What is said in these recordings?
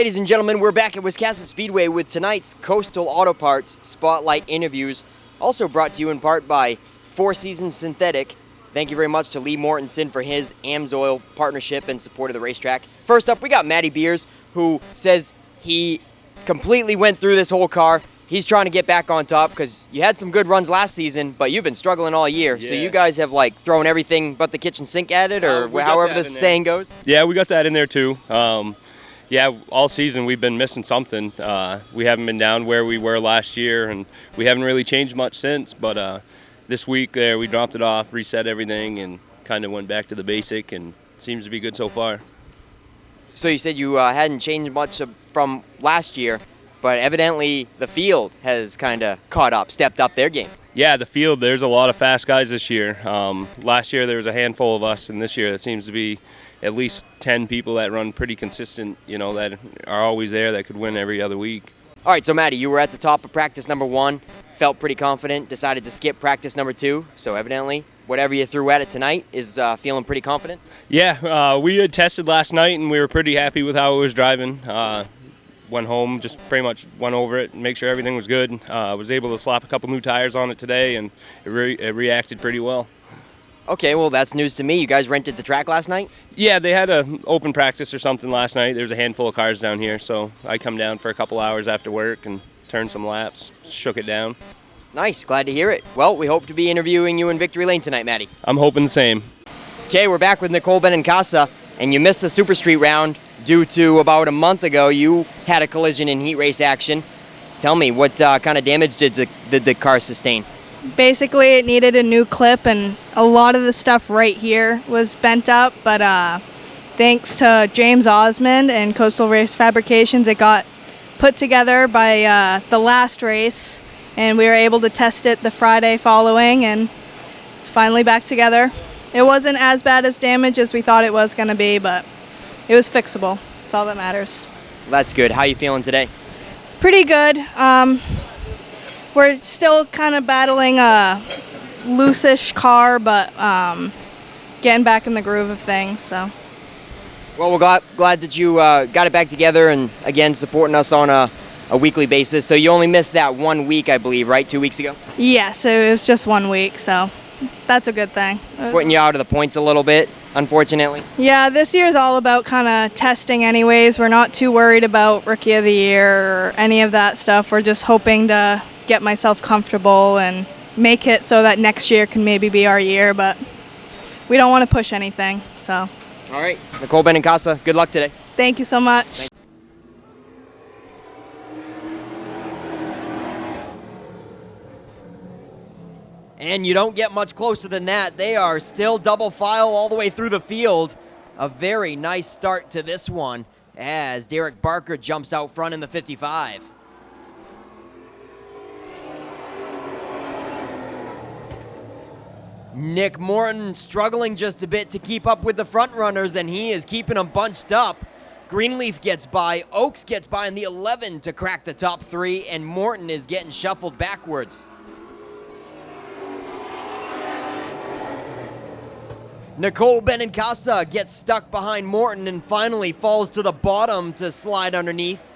ladies and gentlemen, we're back at Wiscasset Speedway with tonight's Coastal Auto Parts Spotlight interviews, also brought to you in part by Four Seasons Synthetic. Thank you very much to Lee Mortensen for his AMSOIL partnership and support of the racetrack. First up, we got Matty Beers, who says he completely went through this whole car. He's trying to get back on top because you had some good runs last season, but you've been struggling all year. Yeah. So you guys have like thrown everything but the kitchen sink at it, or however the saying goes? Yeah, we got that in there too. Yeah, all season we've been missing something. We haven't been down where we were last year, and we haven't really changed much since. But this week there, we dropped it off, reset everything, and kind of went back to the basic, and it seems to be good so far. So you said you hadn't changed much from last year, but evidently the field has kind of caught up, stepped up their game. Yeah, the field, there's a lot of fast guys this year. Last year there was a handful of us, and this year there seems to be at least 10 people that run pretty consistent, that are always there, that could win every other week. All right, so Matty, you were at the top of practice number 1, felt pretty confident, decided to skip practice number 2, so evidently whatever you threw at it tonight is feeling pretty confident? Yeah, we had tested last night, and we were pretty happy with how it was driving. Went home, just pretty much went over it and make sure everything was good. Was able to slap a couple new tires on it today, and it reacted pretty well. Okay, well, that's news to me. You guys rented the track last night? Yeah, they had an open practice or something last night. There was a handful of cars down here, so I come down for a couple hours after work and turned some laps, shook it down. Nice, glad to hear it. Well, we hope to be interviewing you in Victory Lane tonight, Matty. I'm hoping the same. Okay, we're back with Nicole Benincasa, and you missed the Super Street round due to about a month ago you had a collision in heat race action. Tell me, what kind of damage did the car sustain? Basically, it needed a new clip, and a lot of the stuff right here was bent up, but thanks to James Osmond and Coastal Race Fabrications, it got put together by the last race, and we were able to test it the Friday following, and it's finally back together. It wasn't as bad as damage as we thought it was going to be, but it was fixable. That's all that matters. That's good. How are you feeling today? Pretty good. We're still kind of battling a loose-ish car, but getting back in the groove of things. So. Well, we're glad that you got it back together and, again, supporting us on a weekly basis. So you only missed that 1 week, I believe, right? 2 weeks ago? Yes, it was just 1 week, so that's a good thing. Putting you out of the points a little bit, unfortunately? Yeah, this year is all about kind of testing anyways. We're not too worried about Rookie of the Year or any of that stuff. We're just hoping to get myself comfortable and make it so that next year can maybe be our year, but we don't want to push anything, so. All right. Nicole Benincasa, good luck today. Thank you so much. And you don't get much closer than that. They are still double file all the way through the field. A very nice start to this one as Derek Barker jumps out front in the 55. Nick Morton struggling just a bit to keep up with the front runners, and he is keeping them bunched up. Greenleaf gets by, Oaks gets by in the 11 to crack the top 3, and Morton is getting shuffled backwards. Nicole Benincasa gets stuck behind Morton and finally falls to the bottom to slide underneath.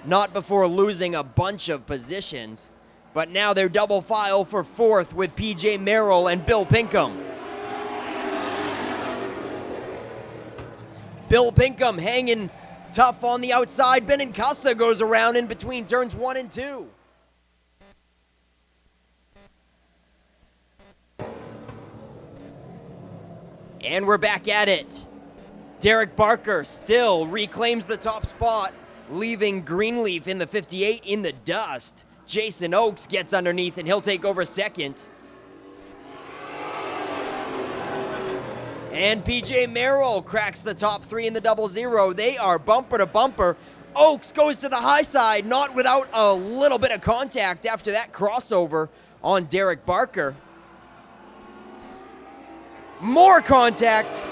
Not before losing a bunch of positions. But now they're double file for 4th with PJ Merrill and Bill Pinkham. Bill Pinkham hanging tough on the outside. Benincasa goes around in between turns 1 and 2. And we're back at it. Derek Barker still reclaims the top spot, leaving Greenleaf in the 58 in the dust. Jason Oaks gets underneath, and he'll take over 2nd. And PJ Merrill cracks the top 3 in the 00. They are bumper to bumper. Oaks goes to the high side, not without a little bit of contact after that crossover on Derek Barker. More contact.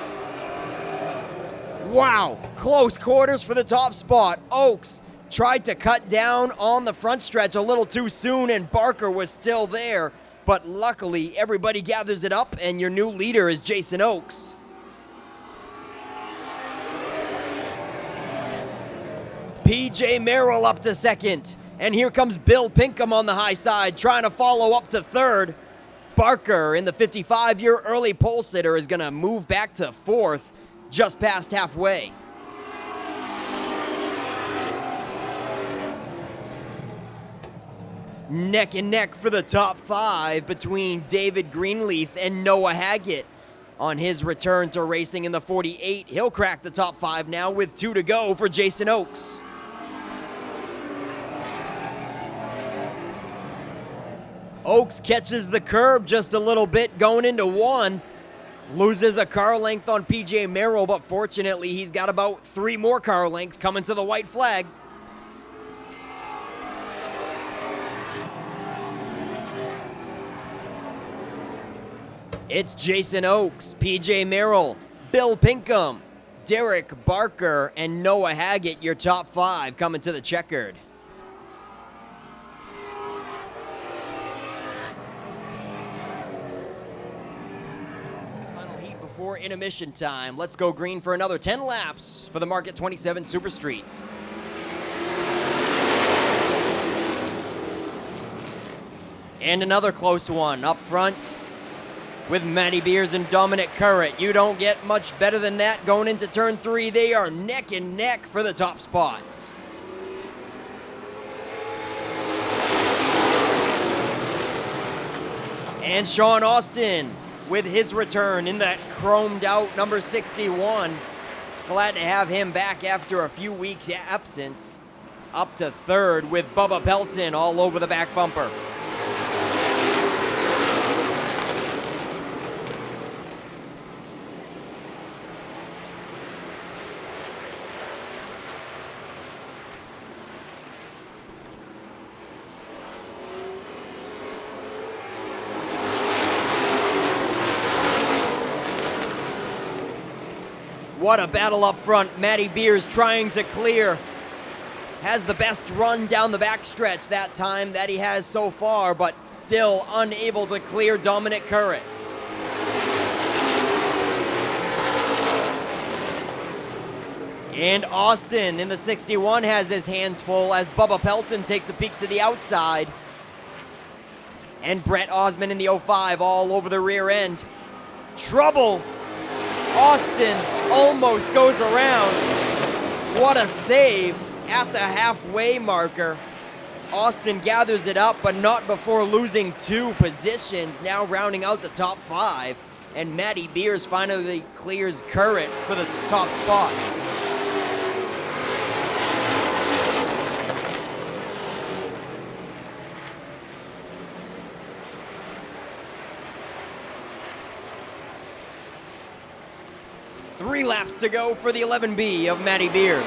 Wow, close quarters for the top spot. Oaks tried to cut down on the front stretch a little too soon, and Barker was still there. But luckily, everybody gathers it up, and your new leader is Jason Oaks. PJ Merrill up to second. And here comes Bill Pinkham on the high side, trying to follow up to third. Barker, in the 55-year early pole sitter, is going to move back to fourth, just past halfway. Neck and neck for the top five between David Greenleaf and Noah Haggett. On his return to racing in the 48, he'll crack the top five now with 2 to go for Jason Oakes. Oakes catches the curb just a little bit going into one. Loses a car length on PJ Merrill, but fortunately he's got about 3 more car lengths coming to the white flag. It's Jason Oakes, PJ Merrill, Bill Pinkham, Derek Barker, and Noah Haggett, your top 5 coming to the checkered. For intermission time. Let's go green for another 10 laps for the Market 27 Super Streets. And another close one up front with Matty Beers and Dominic Currett. You don't get much better than that going into turn 3. They are neck and neck for the top spot. And Sean Austin with his return in that chromed out number 61. Glad to have him back after a few weeks absence. Up to third with Bubba Pelton all over the back bumper. What a battle up front. Matty Beers trying to clear. Has the best run down the backstretch that time that he has so far, but still unable to clear Dominic Currett. And Austin in the 61 has his hands full as Bubba Pelton takes a peek to the outside. And Brett Osmond in the 05 all over the rear end. Trouble. Austin almost goes around. What a save at the halfway marker. Austin gathers it up, but not before losing 2 positions, now rounding out the top 5. And Matty Beers finally clears Currett for the top spot. Three laps to go for the 11B of Matty Beers.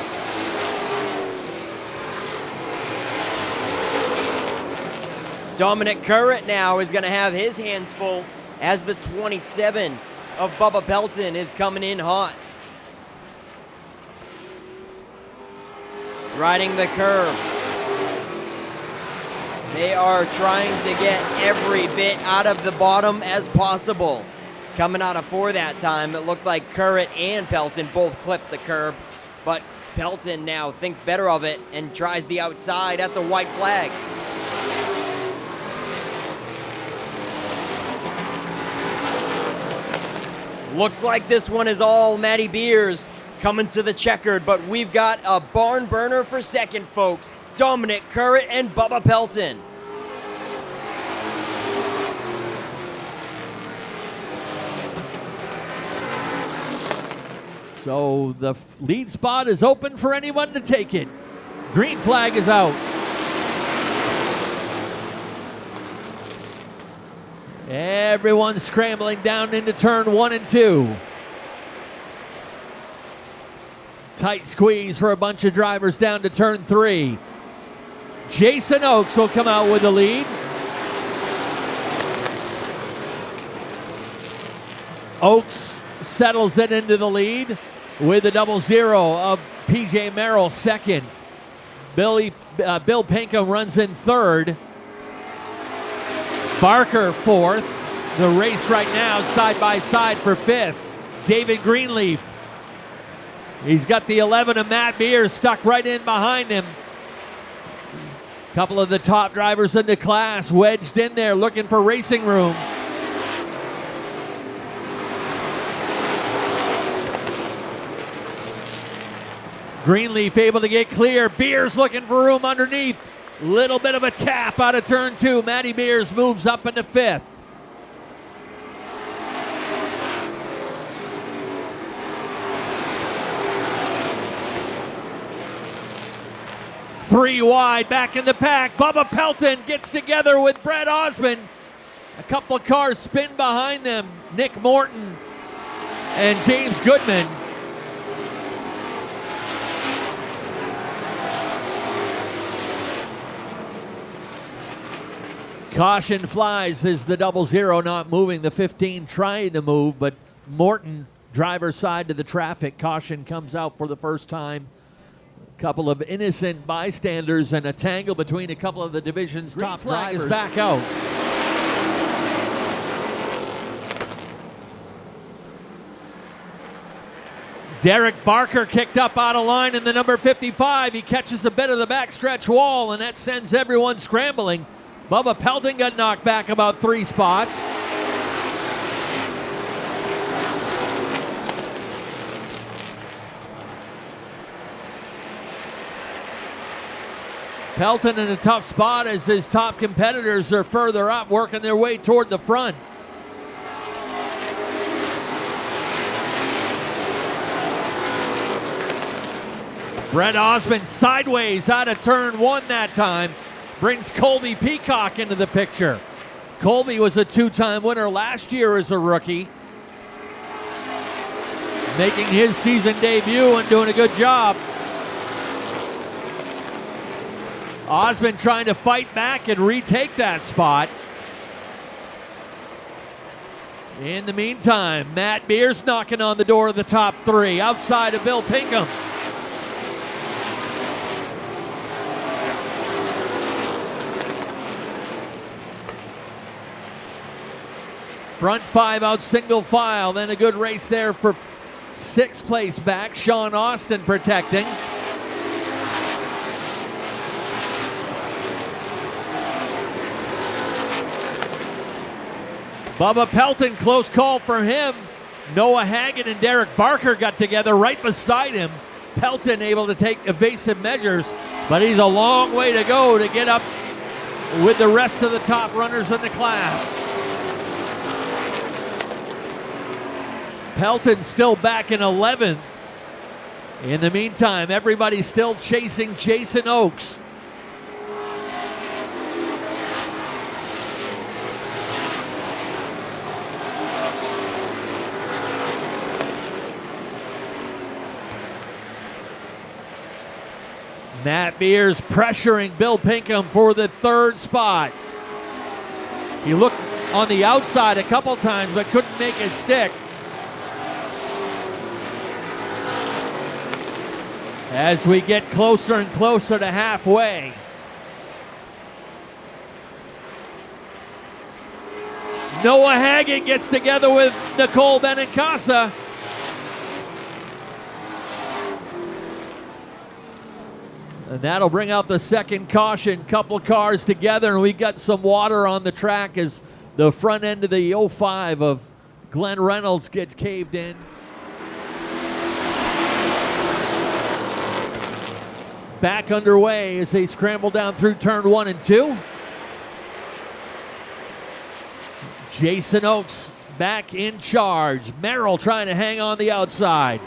Dominic Currett now is going to have his hands full as the 27 of Bubba Pelton is coming in hot. Riding the curve. They are trying to get every bit out of the bottom as possible. Coming out of 4 that time, it looked like Currett and Pelton both clipped the curb, but Pelton now thinks better of it and tries the outside at the white flag. Looks like this one is all Matty Beers coming to the checkered, but we've got a barn burner for second, folks. Dominic Currett and Bubba Pelton. So the lead spot is open for anyone to take it. Green flag is out. Everyone's scrambling down into turn 1 and 2. Tight squeeze for a bunch of drivers down to turn 3. Jason Oakes will come out with the lead. Oakes settles it into the lead with the 00 of PJ Merrill second. Bill Pinkham runs in third. Barker fourth. The race right now side by side for fifth. David Greenleaf He's got the 11 of Matt Beers stuck right in behind him. Couple of the top drivers in the class wedged in there looking for racing room. Greenleaf able to get clear. Beers looking for room underneath. Little bit of a tap out of turn 2. Matty Beers moves up into 5th. Three wide, back in the pack. Bubba Pelton gets together with Brett Osmond. A couple of cars spin behind them. Nick Morton and James Goodman. Caution flies as the 00 not moving. The 15 trying to move, but Morton, driver's side to the traffic. Caution comes out for the first time. A couple of innocent bystanders and a tangle between a couple of the division's top flag drivers. Is back out. Derek Barker kicked up out of line in the number 55. He catches a bit of the backstretch wall, and that sends everyone scrambling. Bubba Pelton got knocked back about 3 spots. Pelton in a tough spot as his top competitors are further up, working their way toward the front. Brett Osmond sideways out of turn 1 that time. Brings Colby Peacock into the picture. Colby was a 2-time winner last year as a rookie. Making his season debut and doing a good job. Osmond trying to fight back and retake that spot. In the meantime, Matt Beers knocking on the door of the top 3 outside of Bill Pinkham. Front 5 out single file, then a good race there for 6th place back. Sean Austin protecting. Bubba Pelton, close call for him. Noah Hagen and Derek Barker got together right beside him. Pelton able to take evasive measures, but he's a long way to go to get up with the rest of the top runners in the class. Pelton still back in 11th. In the meantime, everybody's still chasing Jason Oakes. Matt Beers pressuring Bill Pinkham for the 3rd spot. He looked on the outside a couple times but couldn't make it stick. As we get closer and closer to halfway. Noah Hagen gets together with Nicole Benincasa. And that'll bring out the 2nd caution. Couple cars together, and we got some water on the track as the front end of the 05 of Glenn Reynolds gets caved in. Back underway as they scramble down through turn 1 and 2. Jason Oakes back in charge. Merrill trying to hang on the outside.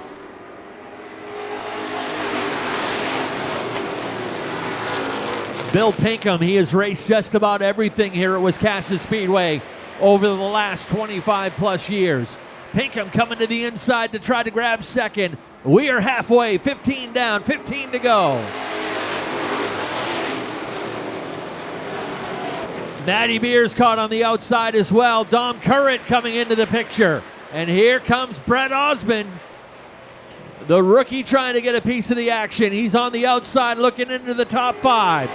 Bill Pinkham, he has raced just about everything here at Wiscasset Speedway over the last 25 plus years. Pinkham coming to the inside to try to grab 2nd. We are halfway, 15 down, 15 to go. Matty Beers caught on the outside as well. Dom Currett coming into the picture. And here comes Brett Osmond, the rookie trying to get a piece of the action. He's on the outside looking into the top 5.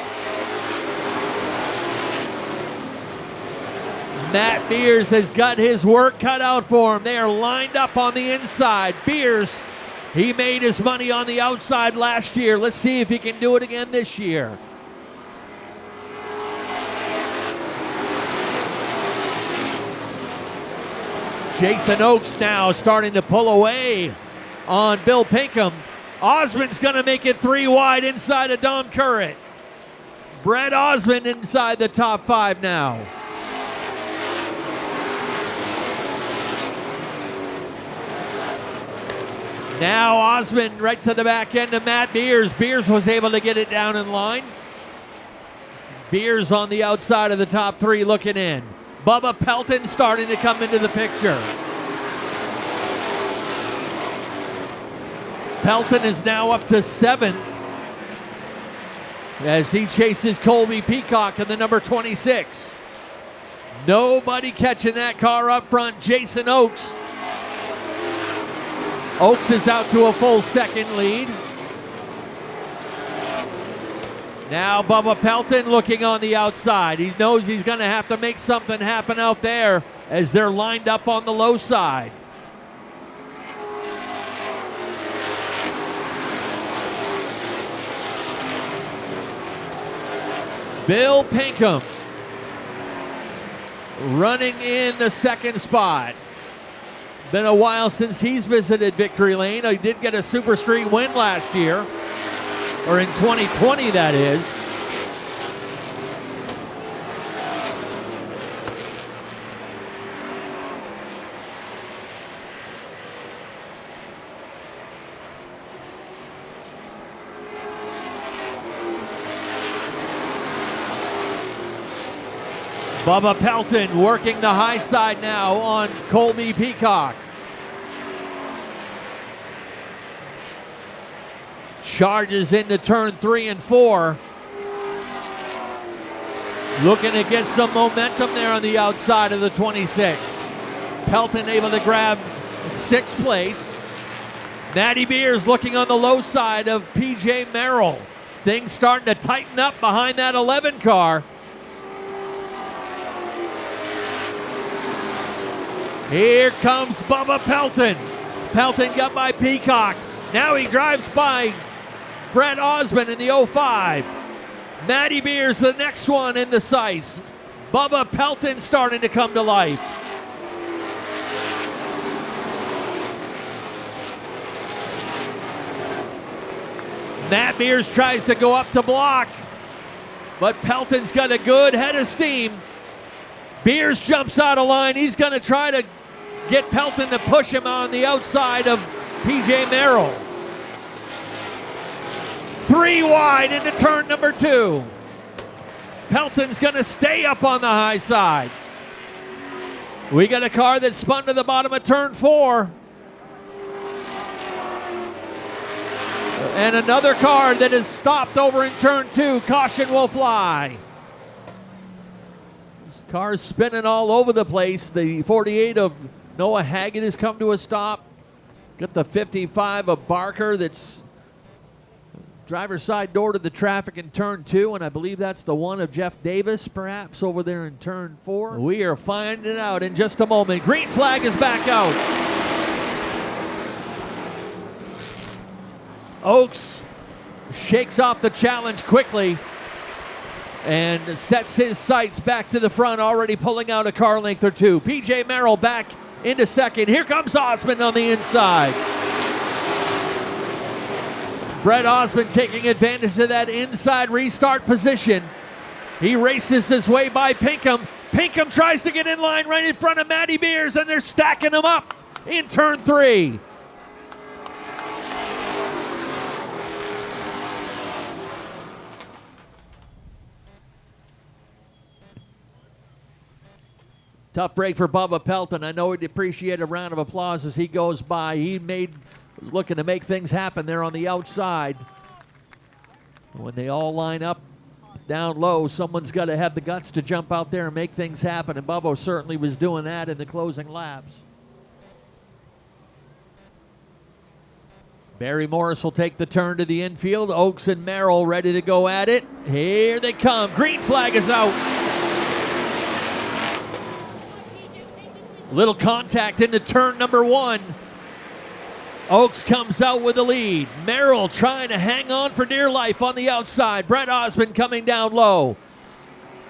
Matt Beers has got his work cut out for him. They are lined up on the inside. Beers, He made his money on the outside last year. Let's see if he can do it again this year. Jason Oakes now starting to pull away on Bill Pinkham. Osmond's going to make it 3 wide inside of Dom Currett. Brett Osmond inside the top 5 now. Now Osmond right to the back end of Matt Beers. Beers was able to get it down in line. Beers on the outside of the top 3 looking in. Bubba Pelton starting to come into the picture. Pelton is now up to 7th as he chases Colby Peacock in the number 26. Nobody catching that car up front. Jason Oakes. Oakes is out to a full 2nd lead. Now Bubba Pelton looking on the outside. He knows he's going to have to make something happen out there as they're lined up on the low side. Bill Pinkham running in the 2nd spot. Been a while since he's visited Victory Lane. He did get a Super Street win last year, or in 2020 that is. Bubba Pelton working the high side now on Colby Peacock. Charges into turn 3 and 4. Looking to get some momentum there on the outside of the 26. Pelton able to grab 6th place. Matty Beers looking on the low side of PJ Merrill. Things starting to tighten up behind that 11 car. Here comes Bubba Pelton. Pelton got by Peacock. Now he drives by Brett Osmond in the 05. Matty Beers the next one in the sights. Bubba Pelton starting to come to life. Matt Beers tries to go up to block, but Pelton's got a good head of steam. Beers jumps out of line. He's going to try to get Pelton to push him on the outside of PJ Merrill. 3 wide into turn number 2. Pelton's going to stay up on the high side. We got a car that spun to the bottom of turn 4. And another car that is stopped over in turn 2. Caution will fly. Cars spinning all over the place. The 48 of Noah Haggett has come to a stop. Got the 55 of Barker that's driver's side door to the traffic in turn 2, and I believe that's the one of Jeff Davis, perhaps, over there in turn 4. We are finding out in just a moment. Green flag is back out. Oakes shakes off the challenge quickly and sets his sights back to the front, already pulling out a car length or 2. PJ Merrill back into 2nd. Here comes Osmond on the inside. Brett Osmond taking advantage of that inside restart position. He races his way by Pinkham. Pinkham tries to get in line right in front of Matty Beers, and they're stacking him up in turn 3. Tough break for Bubba Pelton. I know he'd appreciate a round of applause as he goes by. He was looking to make things happen there on the outside. When they all line up down low, someone's got to have the guts to jump out there and make things happen, and Bubba certainly was doing that in the closing laps. Barry Morris will take the turn to the infield. Oakes and Merrill ready to go at it. Here they come. Green flag is out. Little contact into turn number 1. Oaks comes out with the lead. Merrill trying to hang on for dear life on the outside. Brett Osmond coming down low.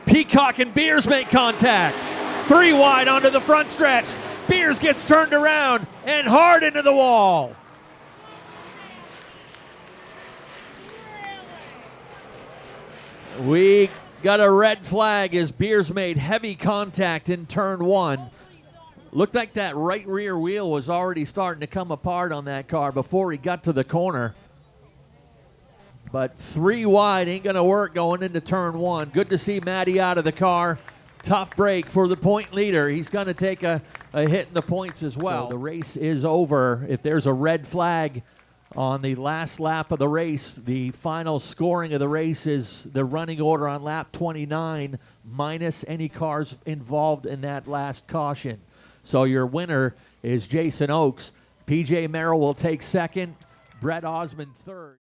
Peacock and Beers make contact. 3 wide onto the front stretch. Beers gets turned around and hard into the wall. We got a red flag as Beers made heavy contact in turn 1. Looked like that right rear wheel was already starting to come apart on that car before he got to the corner. But 3 wide ain't going to work going into turn 1. Good to see Matty out of the car. Tough break for the point leader. He's going to take a hit in the points as well. So the race is over. If there's a red flag on the last lap of the race, the final scoring of the race is the running order on lap 29 minus any cars involved in that last caution. So your winner is Jason Oaks. PJ Merrill will take second. Brett Osmond third.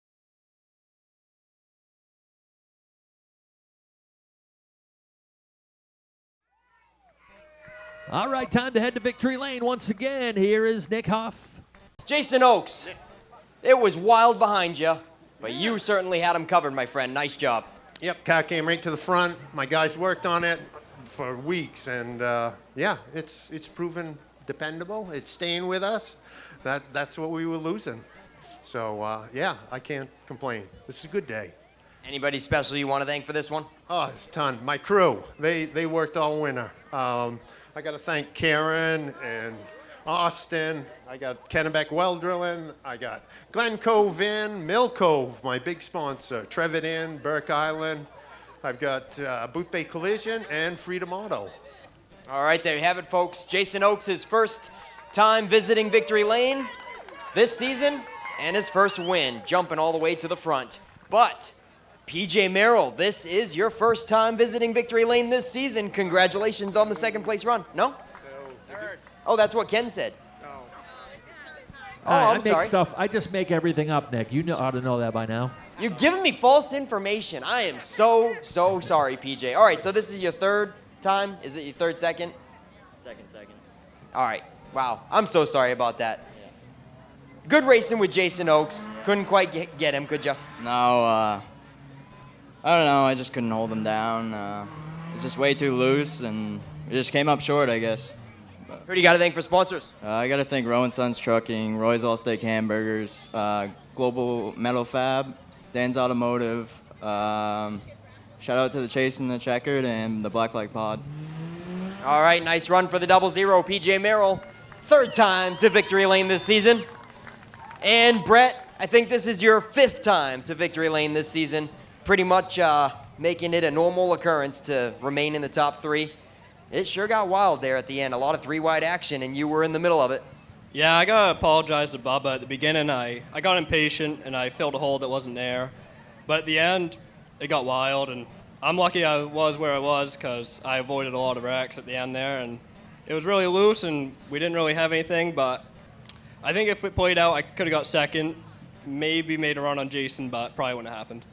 All right, time to head to victory lane once again. Here is Nick Huff. Jason Oaks, it was wild behind you, but you certainly had him covered, my friend. Nice job. Yep, car came right to the front. My guys worked on it for weeks, and yeah, it's proven dependable. It's staying with us. That's what we were losing. So yeah, I can't complain. This is a good day. Anybody special you want to thank for this one? Oh, it's a ton. My crew, they worked all winter. I got to thank Karen and Austin. I got Kennebec Well Drilling. I got Glen Cove Inn, Mill Cove, my big sponsor, Trevitt Inn, Burke Island. I've got Booth Bay Collision and Freedom Auto. All right, there you have it, folks. Jason Oaks, his first time visiting Victory Lane this season, and his first win, jumping all the way to the front. But PJ Merrill, this is your first time visiting Victory Lane this season. Congratulations on the second place run. No? Third. Oh, that's what Ken said. No. Oh, I'm I sorry. make stuff. I just make everything up, Nick. You ought to know that by now. You're giving me false information. I am so sorry, PJ. All right, so this is your third time? Is it your third, second? Second. All right. Wow. I'm so sorry about that. Good racing with Jason Oaks. Couldn't quite get him, could you? No, I don't know. I just couldn't hold him down. It was just way too loose, and it just came up short, I guess. Who do you got to thank for sponsors? I got to thank Rowan Sons Trucking, Roy's All Steak Hamburgers, Global Metal Fab, Dan's Automotive. Shout out to the Chase and the Checkered and the Black Flag Pod. All right, nice run for the 00, PJ Merrill. Third time to Victory Lane this season. And Brett, I think this is your 5th time to Victory Lane this season. Pretty much making it a normal occurrence to remain in the top 3. It sure got wild there at the end. A lot of 3-wide action, and you were in the middle of it. Yeah, I gotta apologize to Bubba. At the beginning, I got impatient and I filled a hole that wasn't there. But at the end, it got wild, and I'm lucky I was where I was because I avoided a lot of wrecks at the end there, and it was really loose, and we didn't really have anything. But I think if it played out, I could have got second, maybe made a run on Jason, but probably wouldn't have happened.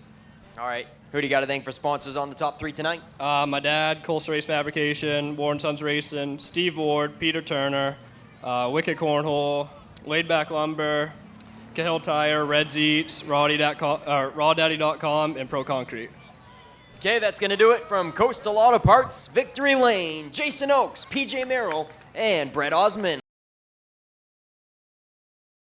All right, who do you got to thank for sponsors on the top 3 tonight? My dad, Coastal Race Fabrication, Warren Sons Racing, Steve Ward, Peter Turner, Wicked Cornhole, Laid Back Lumber, Cahill Tire, Reds Eats, Rawdaddy.com, and Pro Concrete. Okay, that's going to do it from Coastal Auto Parts, Victory Lane, Jason Oaks, PJ Merrill, and Brett Osmond.